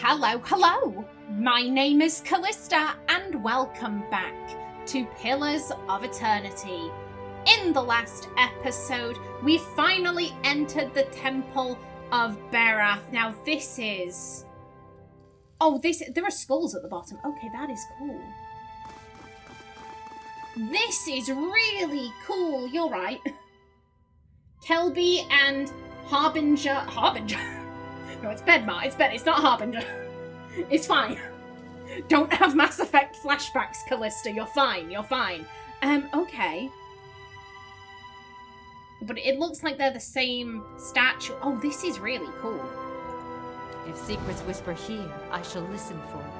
Hello! My name is Callista, and welcome back to Pillars of Eternity. In the last episode, we finally entered the Temple of Berath. Now this is... there are skulls at the bottom. Okay, that is cool. This is really cool, you're right. Kelby and Harbinger... No, it's Beodmar. It's not Harbinger. It's fine. Don't have Mass Effect flashbacks, Callista. You're fine. Okay. But it looks like they're the same statue. Oh, this is really cool. If secrets whisper here, I shall listen for them.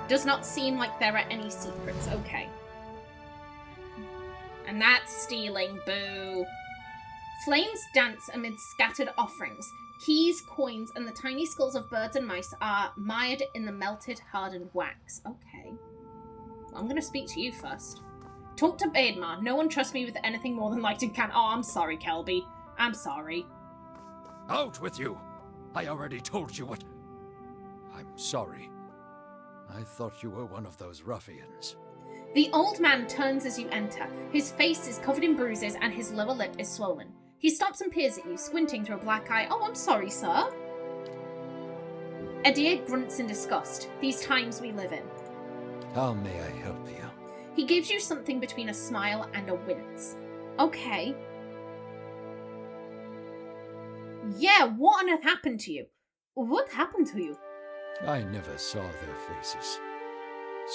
Does not seem like there are any secrets. Okay. And that's stealing. Boo. Flames dance amid scattered offerings. Keys, coins, and the tiny skulls of birds and mice are mired in the melted, hardened wax. Okay. Well, I'm going to speak to you first. Talk to Beodmar. No one trusts me with anything more than lighted can. Oh, I'm sorry, Kelby. I'm sorry. Out with you! I already told you what... I'm sorry. I thought you were one of those ruffians. The old man turns as you enter. His face is covered in bruises and his lower lip is swollen. He stops and peers at you, squinting through a black eye. Oh, I'm sorry, sir. Adir grunts in disgust. These times we live in. How may I help you? He gives you something between a smile and a wince. Okay. Yeah, what on earth happened to you? What happened to you? I never saw their faces.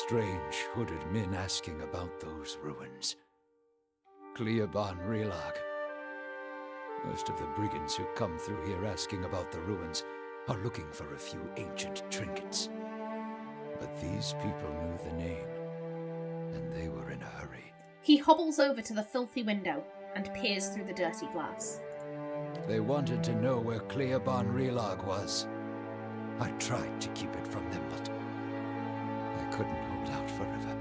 Strange, hooded men asking about those ruins. Cliaban Rilag. Most of the brigands who come through here asking about the ruins are looking for a few ancient trinkets. But these people knew the name, and they were in a hurry. He hobbles over to the filthy window and peers through the dirty glass. They wanted to know where Cliaban Rilag was. I tried to keep it from them, but I couldn't hold out forever.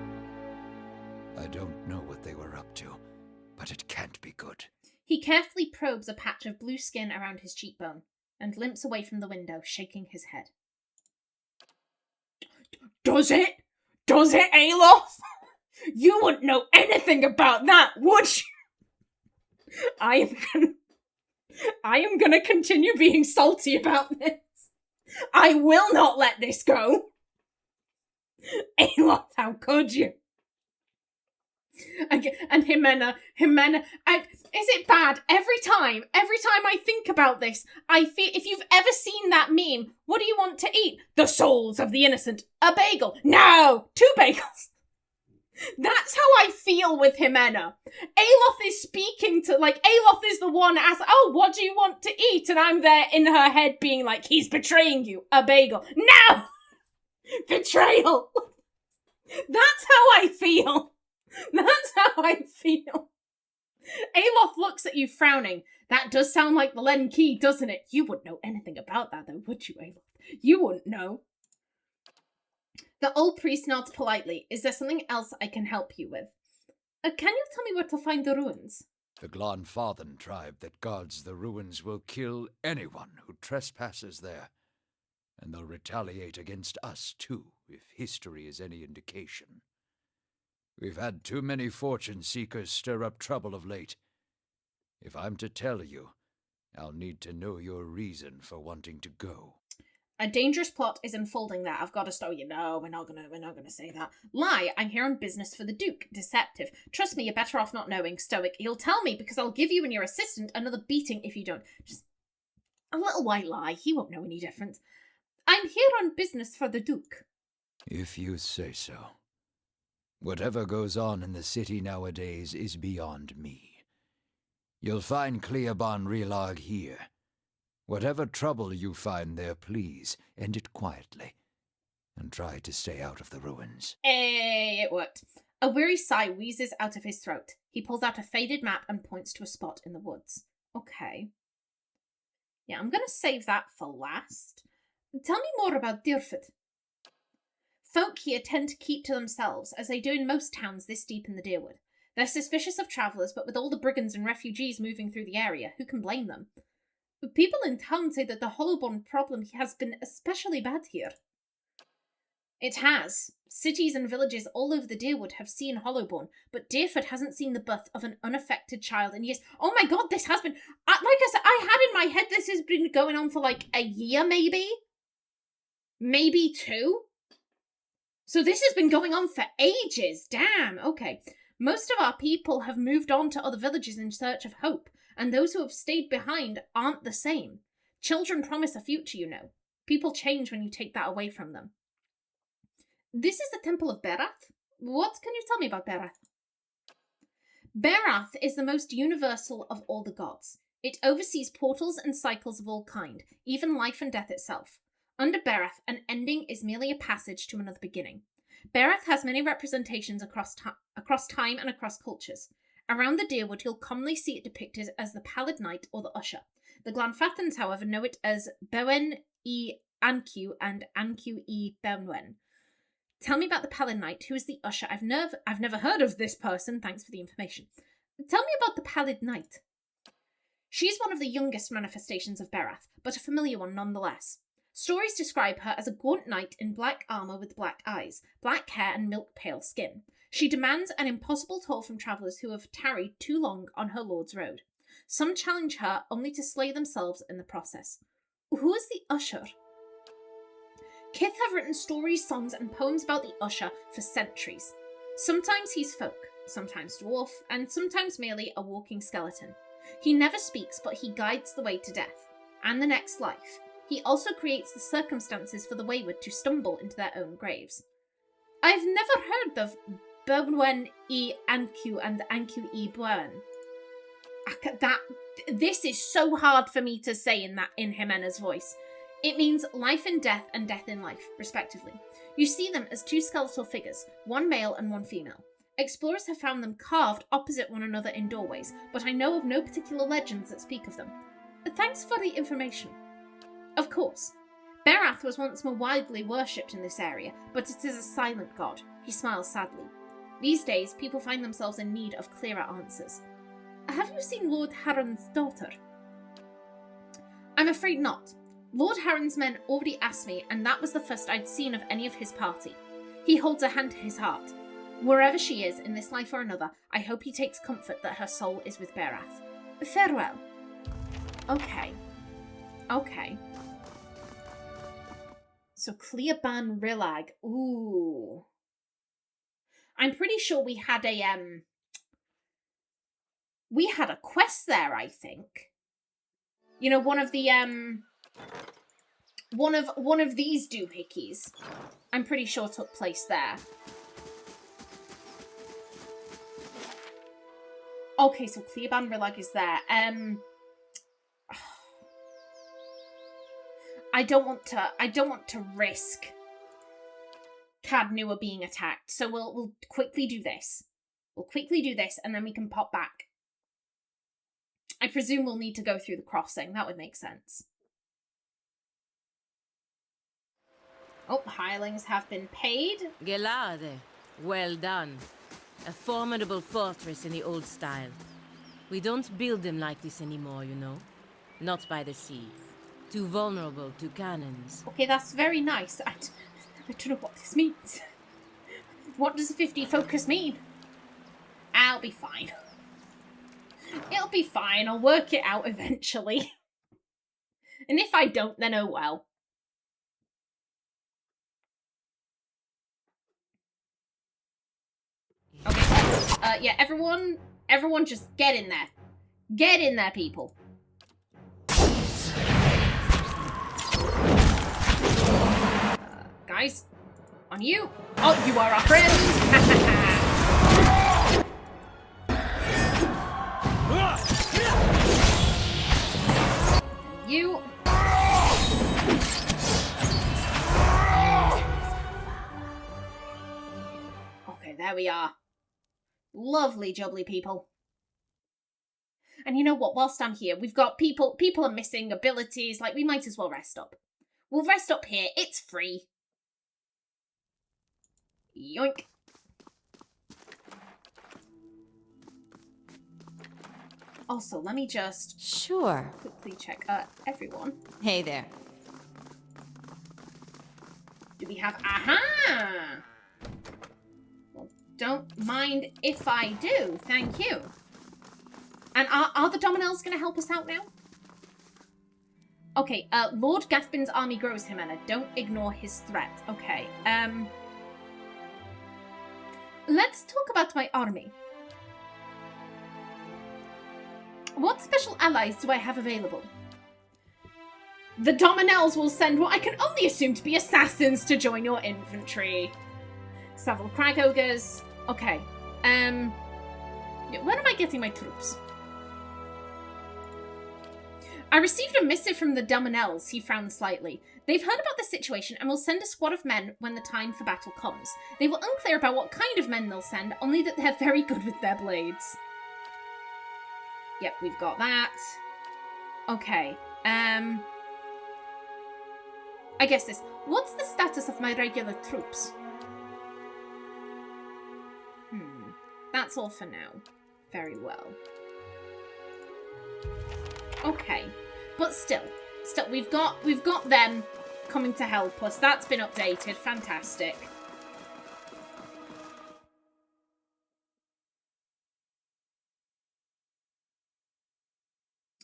I don't know what they were up to, but it can't be good. He carefully probes a patch of blue skin around his cheekbone and limps away from the window, shaking his head. Does it, Alof? You wouldn't know anything about that, would you? I am gonna continue being salty about this. I will not let this go. Alof, how could you? And Ximena, is it bad? Every time I think about this, I feel, if you've ever seen that meme, what do you want to eat? The souls of the innocent. A bagel. No! 2 bagels. That's how I feel with Ximena. Alof is speaking to, Alof is the one asking, oh, what do you want to eat? And I'm there in her head being like, he's betraying you. A bagel. No! Betrayal. That's how I feel. That's how I feel. Alof looks at you frowning. That does sound like the Leaden Key, doesn't it? You wouldn't know anything about that, though, would you, Alof? You wouldn't know. The old priest nods politely. Is there something else I can help you with? Can you tell me where to find the ruins? The Glanfathan tribe that guards the ruins will kill anyone who trespasses there. And they'll retaliate against us, too, if history is any indication. We've had too many fortune seekers stir up trouble of late. If I'm to tell you, I'll need to know your reason for wanting to go. A dangerous plot is unfolding there. I've got to stop you. No, we're not gonna say that. Lie, I'm here on business for the Duke. Deceptive. Trust me, you're better off not knowing. Stoic. He'll tell me because I'll give you and your assistant another beating if you don't. Just a little white lie. He won't know any difference. I'm here on business for the Duke. If you say so. Whatever goes on in the city nowadays is beyond me. You'll find Cliaban Rilag here. Whatever trouble you find there, please, end it quietly. And try to stay out of the ruins. Hey, it worked. A weary sigh wheezes out of his throat. He pulls out a faded map and points to a spot in the woods. Okay. Yeah, I'm gonna save that for last. Tell me more about Deerfoot. Folk here tend to keep to themselves, as they do in most towns this deep in the Deerwood. They're suspicious of travellers, but with all the brigands and refugees moving through the area, who can blame them? But people in town say that the Hollowborn problem has been especially bad here. It has. Cities and villages all over the Deerwood have seen Hollowborn, but Deerford hasn't seen the birth of an unaffected child in years. Oh my god, this has been... like I said, I had in my head this has been going on for like a year, maybe? Maybe 2? So this has been going on for ages. Damn, okay. Most of our people have moved on to other villages in search of hope, and those who have stayed behind aren't the same. Children promise a future, you know. People change when you take that away from them. This is the Temple of Berath. What can you tell me about Berath? Berath is the most universal of all the gods. It oversees portals and cycles of all kind, even life and death itself. Under Berath, an ending is merely a passage to another beginning. Berath has many representations across time and across cultures. Around the Deerwood, you'll commonly see it depicted as the Pallid Knight or the Usher. The Glanfathans, however, know it as Bewen e Ancu and Ancu e Benwen. Tell me about the Pallid Knight. Who is the Usher? I've never heard of this person. Thanks for the information. Tell me about the Pallid Knight. She's one of the youngest manifestations of Berath, but a familiar one nonetheless. Stories describe her as a gaunt knight in black armour with black eyes, black hair and milk-pale skin. She demands an impossible toll from travellers who have tarried too long on her lord's road. Some challenge her only to slay themselves in the process. Who is the Usher? Kith have written stories, songs and poems about the Usher for centuries. Sometimes he's folk, sometimes dwarf, and sometimes merely a walking skeleton. He never speaks, but he guides the way to death, and the next life. He also creates the circumstances for the wayward to stumble into their own graves. I've never heard of Beodmar e Ancu and Ancu e Benwen. This is so hard for me to say in Ximena's voice. It means life in death and death in life, respectively. You see them as 2 skeletal figures, one male and one female. Explorers have found them carved opposite one another in doorways, but I know of no particular legends that speak of them. Thanks for the information. Of course. Berath was once more widely worshipped in this area, but it is a silent god. He smiles sadly. These days, people find themselves in need of clearer answers. Have you seen Lord Harren's daughter? I'm afraid not. Lord Harren's men already asked me, and that was the first I'd seen of any of his party. He holds a hand to his heart. Wherever she is, in this life or another, I hope he takes comfort that her soul is with Berath. Farewell. Okay. So Cliaban Rilag. Ooh. I'm pretty sure we had a quest there, I think. You know, one of the one of these doohickeys, I'm pretty sure took place there. Okay, so Cliaban Rilag is there. I don't want to risk Cadnua being attacked, so we'll quickly do this. And then we can pop back. I presume we'll need to go through the crossing. That would make sense. Oh, hirelings have been paid. Gelade, well done. A formidable fortress in the old style. We don't build them like this anymore, you know. Not by the sea. Too vulnerable to cannons. Okay, that's very nice. I don't know what this means. What does 50 focus mean? I'll be fine. It'll be fine. I'll work it out eventually. And if I don't, then oh well. Okay. Yeah, everyone just get in there. Get in there, people. Guys, on you. Oh, you are our friend. You. Okay, there we are. Lovely jubbly people. And you know what? Whilst I'm here, we've got people are missing abilities. Like, we might as well rest up. We'll rest up here. It's free. Yoink. Also, let me just... Sure. Quickly check everyone. Hey there. Do do we have? Aha! Well, don't mind if I do. Thank you. And are the Dominels going to help us out now? Okay, Lord Gathbin's army grows, Ximena. Don't ignore his threat. Okay, let's talk about my army. What special allies do I have available? The Dominels will send what I can only assume to be assassins to join your infantry. Several crag ogres. Okay, where am I getting my troops? I received a missive from the Dominels, he frowned slightly. They've heard about the situation and will send a squad of men when the time for battle comes. They were unclear about what kind of men they'll send, only that they're very good with their blades. Yep, we've got that. Okay, I guess this. What's the status of my regular troops? That's all for now. Very well. Okay, but still, we've got them coming to help us. That's been updated. Fantastic.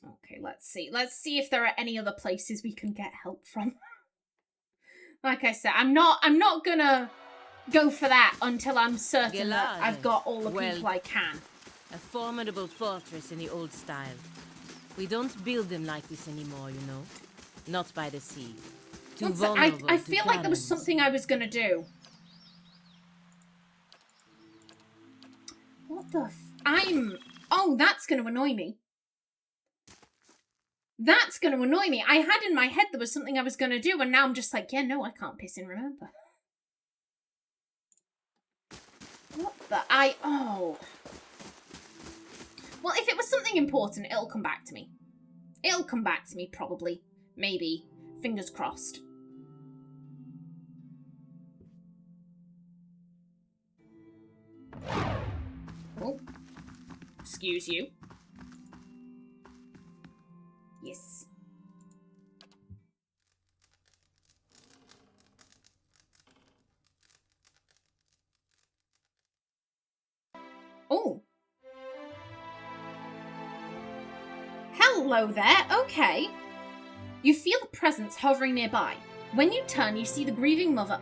Okay, let's see. Let's see if there are any other places we can get help from. Like I said, I'm not gonna go for that until I'm certain that I've got all the people I can. A formidable fortress in the old style. We don't build them like this anymore, you know. Not by the sea. Too vulnerable. I feel like there was something I was gonna do. What the oh, that's gonna annoy me. That's gonna annoy me. I had in my head there was something I was gonna do, and now I'm just like, yeah, no, I can't piss and remember. What the? Oh. Well, if it was something important, it'll come back to me. It'll come back to me, probably. Maybe. Fingers crossed. Oh. Excuse you. Yes. Oh. Hello there, okay. You feel a presence hovering nearby. When you turn, you see the grieving mother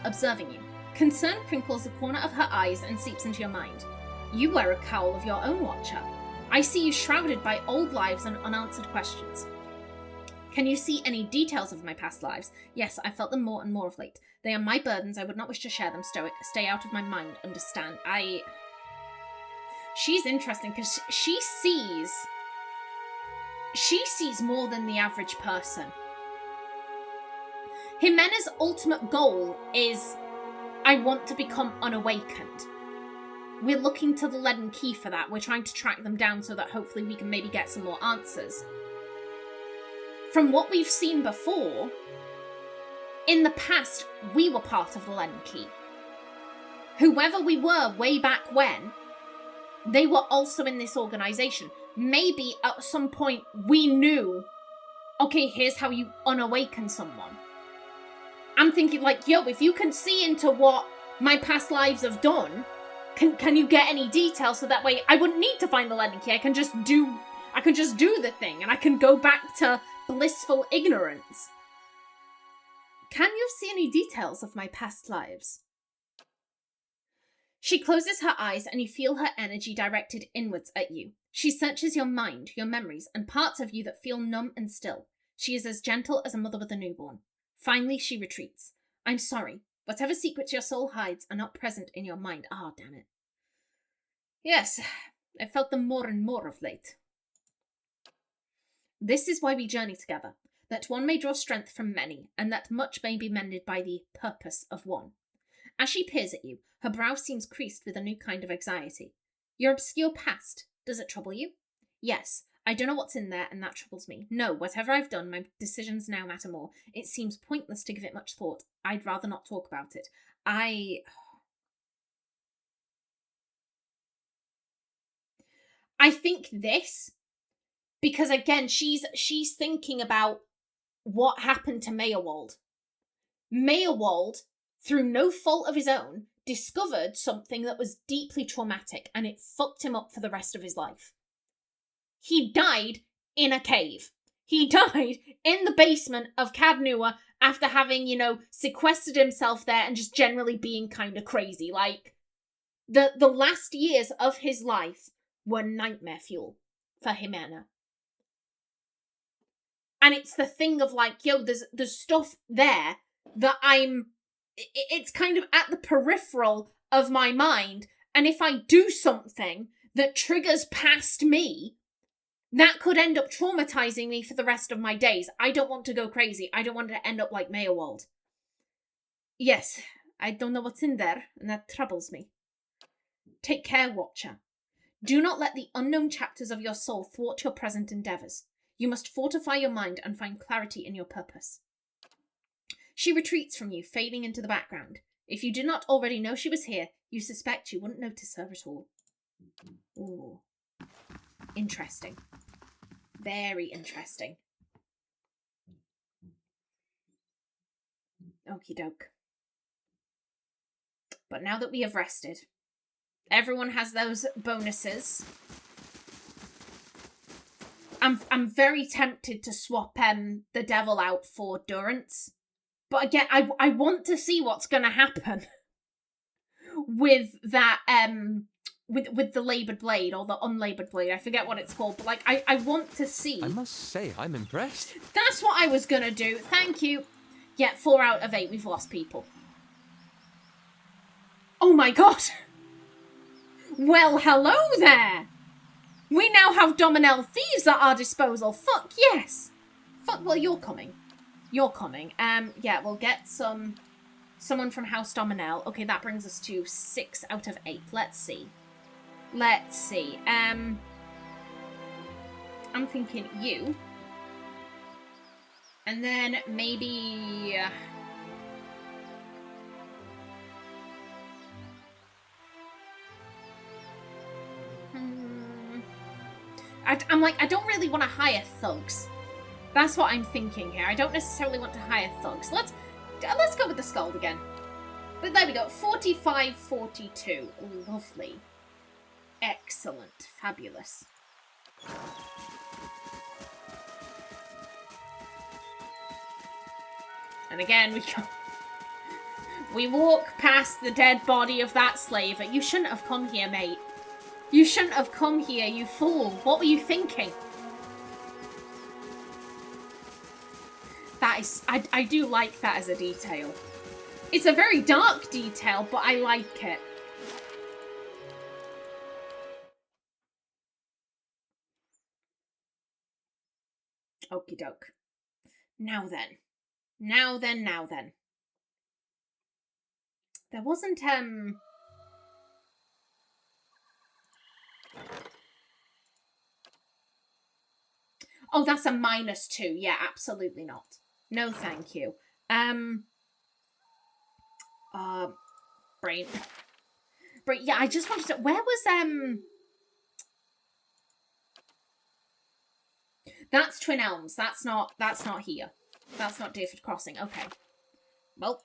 observing you. Concern crinkles the corner of her eyes and seeps into your mind. You wear a cowl of your own, Watcher. I see you shrouded by old lives and unanswered questions. Can you see any details of my past lives? Yes, I felt them more and more of late. They are my burdens. I would not wish to share them, Stoic. Stay out of my mind, understand. She's interesting because she sees more than the average person. Ximena's ultimate goal is, I want to become unawakened. We're looking to the Leaden Key for that. We're trying to track them down so that hopefully we can maybe get some more answers. From what we've seen before, in the past, we were part of the Leaden Key. Whoever we were way back when, they were also in this organisation. Maybe at some point we knew, okay, here's how you unawaken someone. I'm thinking like, yo, if you can see into what my past lives have done, can you get any details so that way I wouldn't need to find the Leaden Key. I can just do the thing and I can go back to blissful ignorance. Can you see any details of my past lives? She closes her eyes and you feel her energy directed inwards at you. She searches your mind, your memories, and parts of you that feel numb and still. She is as gentle as a mother with a newborn. Finally, she retreats. I'm sorry. Whatever secrets your soul hides are not present in your mind. Ah, damn it. Yes, I felt them more and more of late. This is why we journey together, that one may draw strength from many, and that much may be mended by the purpose of one. As she peers at you, her brow seems creased with a new kind of anxiety. Your obscure past, does it trouble you? Yes, I don't know what's in there, and that troubles me. No, whatever I've done, my decisions now matter more. It seems pointless to give it much thought. I'd rather not talk about it. I think this, because again, she's thinking about what happened to Meyerwald. Meerwald, through no fault of his own, discovered something that was deeply traumatic, and it fucked him up for the rest of his life. He died in a cave. He died in the basement of Cadnua after having, sequestered himself there and just generally being kind of crazy. Like, the last years of his life were nightmare fuel for Ximena. And it's the thing of like, there's stuff there that it's kind of at the peripheral of my mind. And if I do something that triggers past me, that could end up traumatizing me for the rest of my days. I don't want to go crazy. I don't want to end up like Meerwald. Yes, I don't know what's in there, and that troubles me. Take care, Watcher. Do not let the unknown chapters of your soul thwart your present endeavours. You must fortify your mind and find clarity in your purpose. She retreats from you, fading into the background. If you did not already know she was here, you suspect you wouldn't notice her at all. Ooh. Interesting. Very interesting. Okie doke. But now that we have rested, everyone has those bonuses. I'm very tempted to swap the devil out for Durance. But again, I want to see what's gonna happen with that with the laboured blade or the unlaboured blade. I forget what it's called, but like I want to see. I must say, I'm impressed. That's what I was gonna do. Thank you. Yeah, 4 out of 8. We've lost people. Oh my god. Well, hello there. We now have Dominel thieves at our disposal. Fuck yes. Fuck. Well, you're coming. You're coming. Yeah, we'll get someone from House Dominel. Okay, that brings us to 6 out of 8. Let's see. I'm thinking you. And then maybe... I'm like, I don't really want to hire thugs. That's what I'm thinking here. I don't necessarily want to hire thugs. Let's go with the Skald again. But there we go. 45-42. Lovely. Excellent. Fabulous. And again, we walk past the dead body of that slaver. You shouldn't have come here, mate. You shouldn't have come here, you fool. What were you thinking? That is... I do like that as a detail. It's a very dark detail, but I like it. Okie doke. Now then. Now then. There wasn't, Oh, that's a -2. Yeah, absolutely not. No, thank you. Brain. But yeah, I just wanted to... Where was, That's Twin Elms. That's not here. That's not Dayford Crossing. Okay. Well.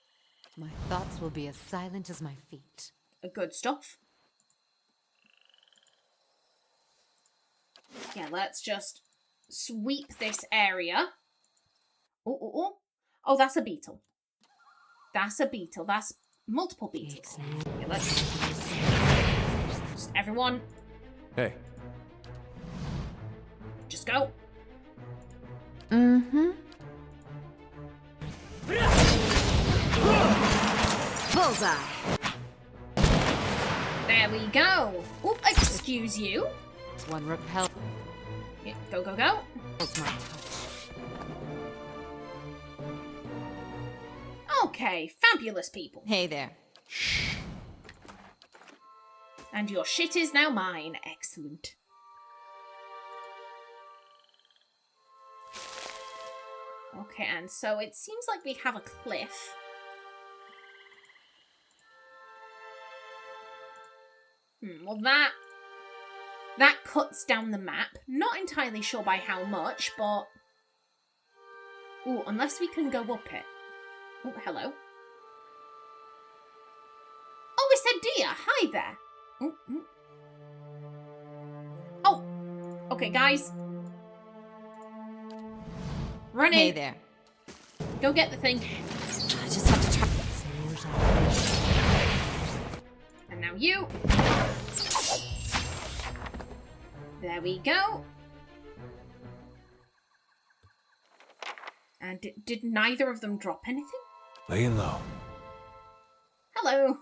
My thoughts will be as silent as my feet. Good stuff. Yeah, let's just sweep this area. Oh, that's a beetle. That's a beetle. That's multiple beetles. Okay, let's... Just everyone... Hey. Just go. Mm-hmm. Bullseye! There we go. Oop, excuse you. One repel. Yeah, go, go, go. That's my touch. Okay, fabulous people. Hey there. And your shit is now mine. Excellent. Okay, and so it seems like we have a cliff. Well, that cuts down the map. Not entirely sure by how much, but... Ooh, unless we can go up it. Oh, hello. Oh, it's a deer. Hi there. Oh. Okay, guys. Run in. Hey there. Go get the thing. I just have to try. And now you. There we go. And did neither of them drop anything? Laying low. Hello.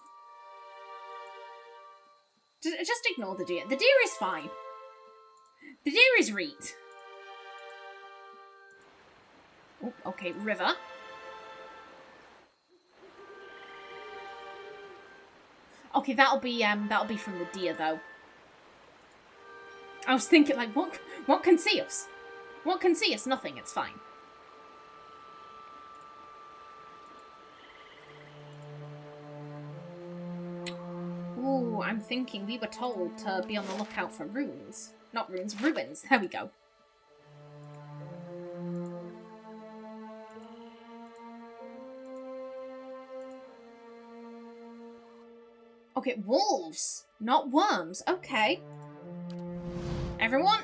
Just ignore the deer. The deer is fine. The deer is Reet. Oh, okay, river. Okay, that'll be from the deer though. I was thinking like, what can see us? What can see us? Nothing. It's fine. Ooh, I'm thinking we were told to be on the lookout for runes. Not runes, ruins. There we go. Okay, wolves, not worms. Okay. Everyone?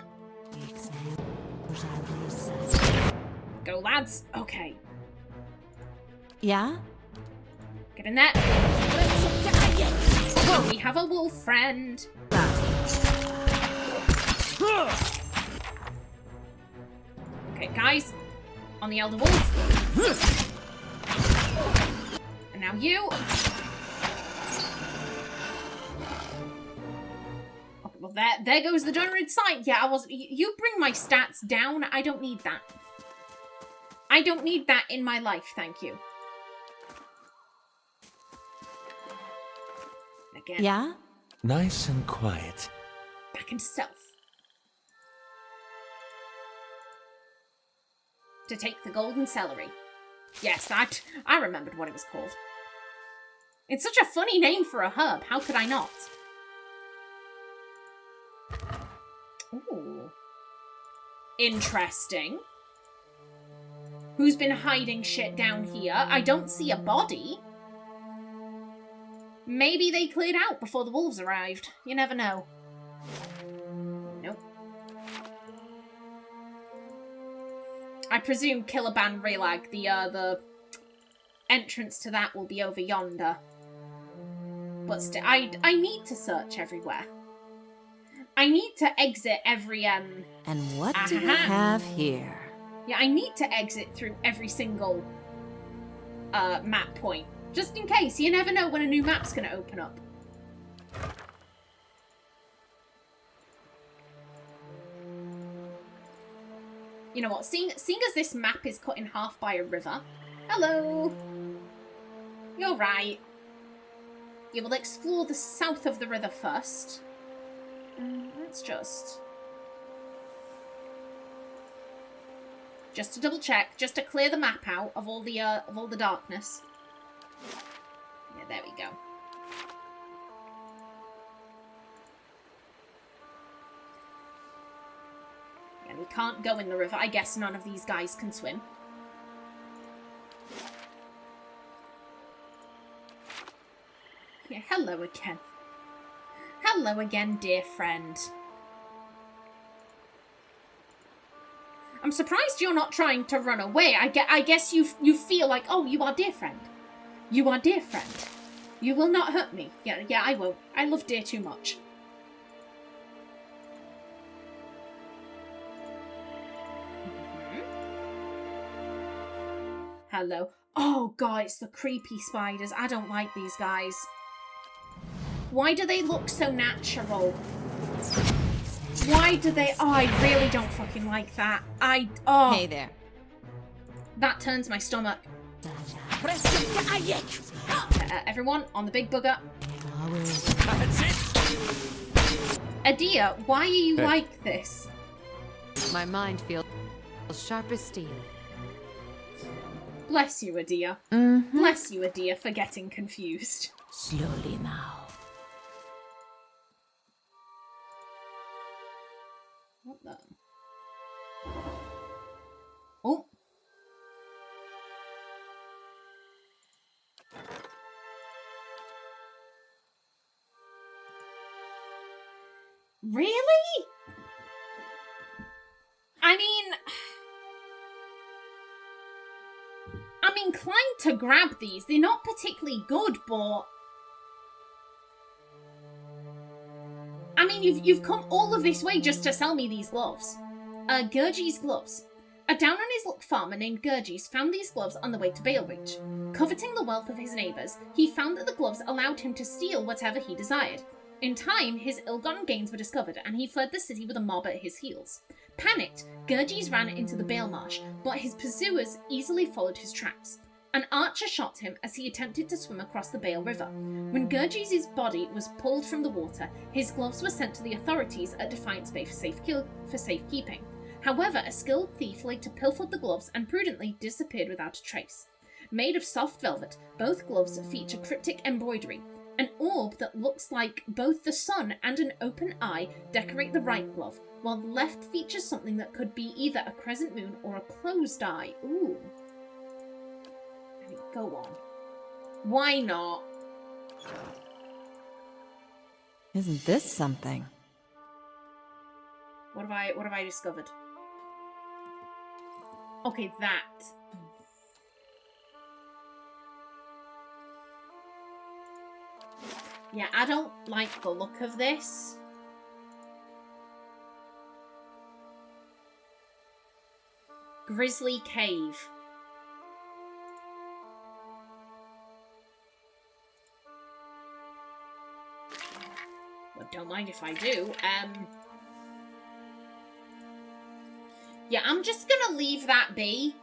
Go, lads. Okay. Yeah? Get in there. We have a wolf friend. Okay, guys. On the elder wolf. And now you. Okay, well, there goes the generated sight. Yeah, you bring my stats down. I don't need that. I don't need that in my life, thank you. Again. Yeah? Nice and quiet. Back into stealth. To take the golden celery. Yes, I remembered what it was called. It's such a funny name for a herb. How could I not? Ooh. Interesting. Who's been hiding shit down here? I don't see a body. Maybe they cleared out before the wolves arrived. You never know. Nope. I presume Cliaban Rilag, the entrance to that will be over yonder. But still, I need to search everywhere. I need to exit every, And what do we have here? Yeah, I need to exit through every single, map point. Just in case. You never know when a new map's gonna open up. You know what? Seeing as this map is cut in half by a river... Hello! You're right. You will explore the south of the river first. Let's just to double check, just to clear the map out of all the darkness. Yeah, there we go. Yeah, we can't go in the river. I guess none of these guys can swim. Yeah, hello again. Hello again, dear friend. I'm surprised you're not trying to run away. I guess you feel like, oh, you are dear friend. You are dear friend. You will not hurt me. Yeah, I won't. I love deer too much. Hello. Oh, God, it's the creepy spiders. I don't like these guys. Why do they look so natural? Why do they... Oh, I really don't fucking like that. Oh. Hey there. That turns my stomach. Everyone, on the big bugger. Adia, why are you like this? My mind feels sharp as steel. Bless you, Adia. Bless you, Adia, for getting confused. Slowly now. What the? Oh. Really? I mean, I'm inclined to grab these. They're not particularly good, but I mean, you've come all of this way just to sell me these gloves. Gurgi's gloves. A down-on-his-luck farmer named Gurgis found these gloves on the way to Balereach. Coveting the wealth of his neighbours, he found that the gloves allowed him to steal whatever he desired. In time, his ill-gotten gains were discovered, and he fled the city with a mob at his heels. Panicked, Gurgis ran into the Bale Marsh, but his pursuers easily followed his tracks. An archer shot him as he attempted to swim across the Bale River. When Gurgis' body was pulled from the water, his gloves were sent to the authorities at Defiance Bay for safekeeping. However, a skilled thief later pilfered the gloves and prudently disappeared without a trace. Made of soft velvet, both gloves feature cryptic embroidery. An orb that looks like both the sun and an open eye decorate the right glove, while the left features something that could be either a crescent moon or a closed eye. Ooh. I mean, go on. Why not? Isn't this something? What have I discovered? Okay, that. Yeah, I don't like the look of this. Grizzly Cave. Well, don't mind if I do. Yeah, I'm just gonna leave that be.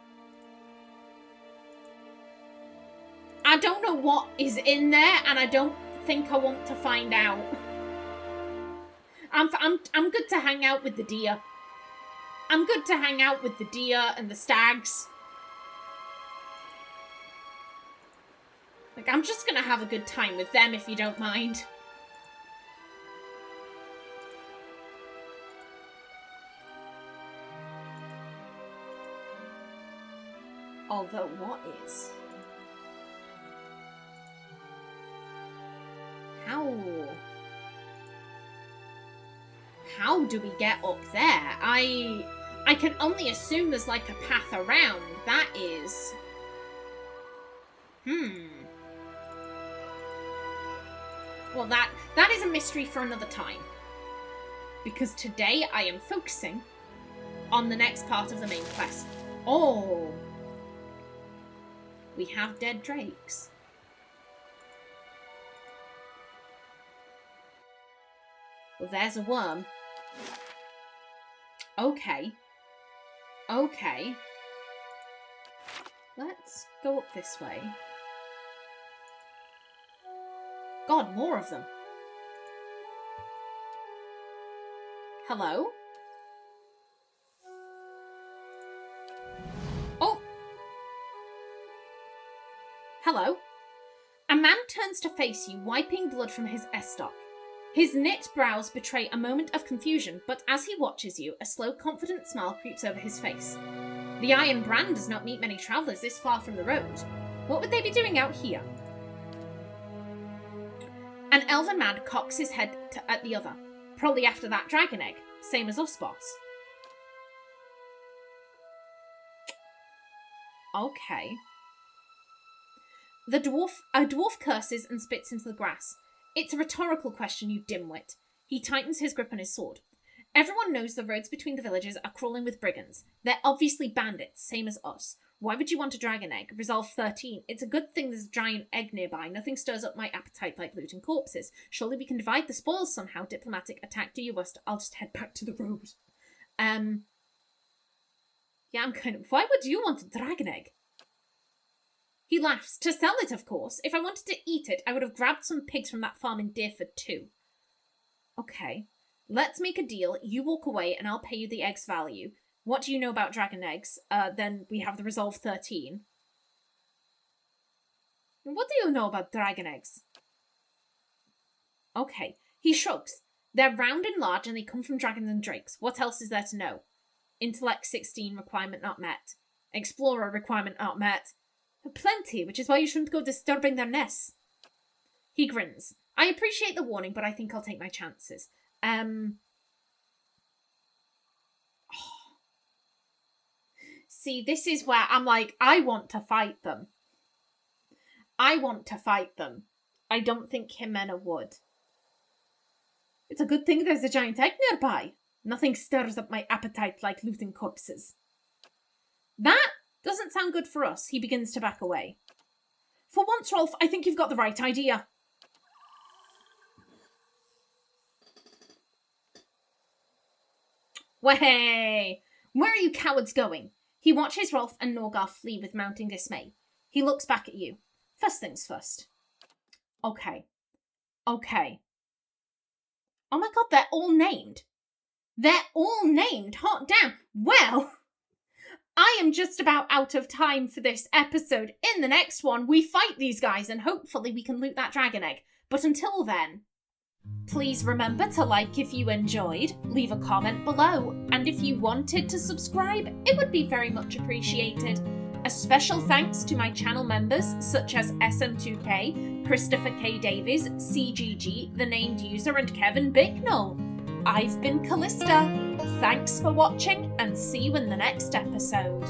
I don't know what is in there, and I don't think I want to find out. I'm good to hang out with the deer. I'm good to hang out with the deer and the stags. Like, I'm just gonna have a good time with them, if you don't mind. Although, what is? How do we get up there? I can only assume there's like a path around. That is... Well, that is a mystery for another time. Because today I am focusing on the next part of the main quest. Oh! We have dead drakes. Well, there's a worm. Okay. Okay. Let's go up this way. God, more of them. Hello? Oh! Hello? A man turns to face you, wiping blood from his estoc. His knit brows betray a moment of confusion, but as he watches you, a slow, confident smile creeps over his face. The Iron Brand does not meet many travellers this far from the road. What would they be doing out here? An elven man cocks his head at the other. Probably after that dragon egg. Same as us, boss. Okay. A dwarf curses and spits into the grass. It's a rhetorical question, you dimwit. He tightens his grip on his sword. Everyone knows the roads between the villages are crawling with brigands. They're obviously bandits, same as us. Why would you want a dragon egg? Resolve 13. It's a good thing there's a giant egg nearby. Nothing stirs up my appetite like looting corpses. Surely we can divide the spoils somehow. Diplomatic attack, do you must. I'll just head back to the road. Yeah, I'm kind of... Why would you want a dragon egg? He laughs. To sell it, of course. If I wanted to eat it, I would have grabbed some pigs from that farm in Deerford too. Okay. Let's make a deal. You walk away and I'll pay you the egg's value. What do you know about dragon eggs? Then we have the Resolve 13. What do you know about dragon eggs? Okay. He shrugs. They're round and large and they come from dragons and drakes. What else is there to know? Intellect 16, requirement not met. Explorer, requirement not met. Plenty, which is why you shouldn't go disturbing their nests. He grins. I appreciate the warning, but I think I'll take my chances. See, this is where I'm like, I want to fight them. I don't think Ximena would. It's a good thing there's a giant egg nearby. Nothing stirs up my appetite like looting corpses. That doesn't sound good for us. He begins to back away. For once, Rolf, I think you've got the right idea. Way! Where are you cowards going? He watches Rolf and Norgar flee with mounting dismay. He looks back at you. First things first. Okay. Oh my god, they're all named. Hot damn. Well, I am just about out of time for this episode. In the next one, we fight these guys and hopefully we can loot that dragon egg. But until then, please remember to like if you enjoyed, leave a comment below, and if you wanted to subscribe, it would be very much appreciated. A special thanks to my channel members such as SM2K, Christopher K. Davies, CGG, The Named User, and Kevin Bicknell. I've been Callista. Thanks for watching and see you in the next episode.